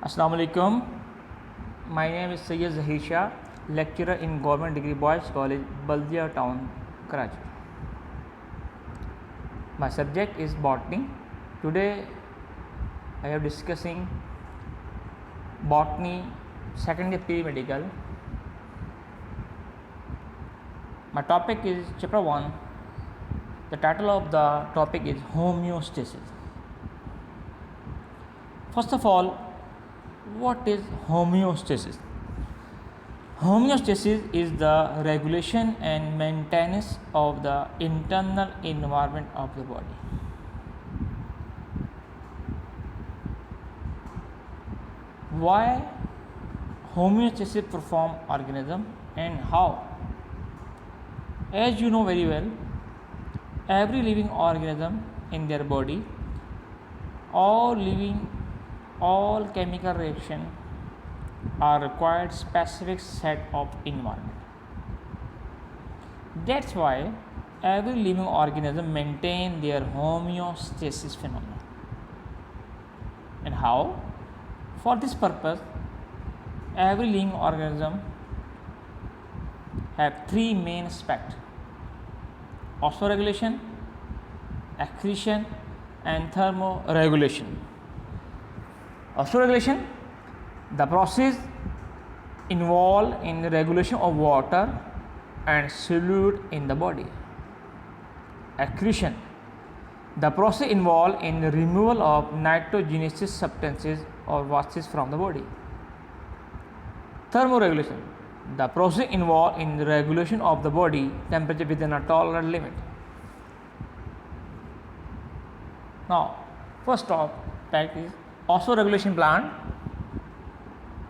Assalamu alaikum. My name is Syed Zaheer Shah, lecturer in Government Degree Boys College, Badia town, Karachi. My subject is botany. Today I am discussing botany, second year pre-medical. My topic is chapter 1. The title of the topic is homeostasis. First of all, what is homeostasis? Homeostasis is the regulation and maintenance of the internal environment of the body. Why homeostasis perform organism and how? As you know very well, every living organism in their body, all chemical reaction are required specific set of environment. That's why every living organism maintain their homeostasis phenomenon. And how? For this purpose, every living organism have three main aspects: osmoregulation, excretion, and thermoregulation. Osmoregulation, the process involved in the regulation of water and solute in the body. Excretion, the process involved in the removal of nitrogenous substances or wastes from the body. Thermoregulation, the process involved in the regulation of the body temperature within a tolerant limit. Now, first topic is osmoregulation plant.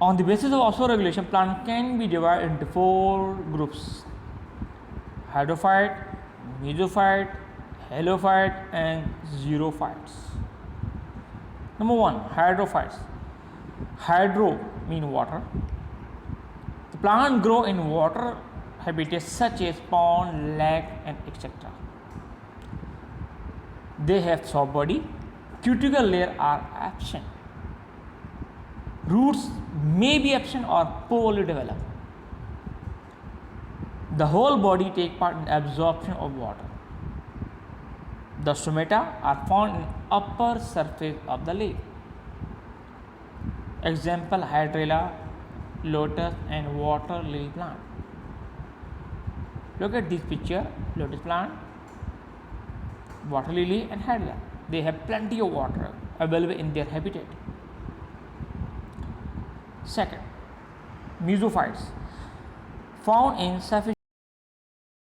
On the basis of osmoregulation, plant can be divided into four groups: hydrophyte, mesophyte, halophyte, and xerophytes. Number 1, hydrophytes. Hydro mean water. The plant grow in water habitats such as pond, lake, and etc. They have soft body, cuticle layer are absent. Roots may be absent or poorly developed. The whole body take part in absorption of water. The stomata are found in upper surface of the leaf. Example: hydrilla, lotus, and water lily plant. Look at this picture: lotus plant, water lily, and hydrilla. They have plenty of water available in their habitat. Second, mesophytes, found in sufficient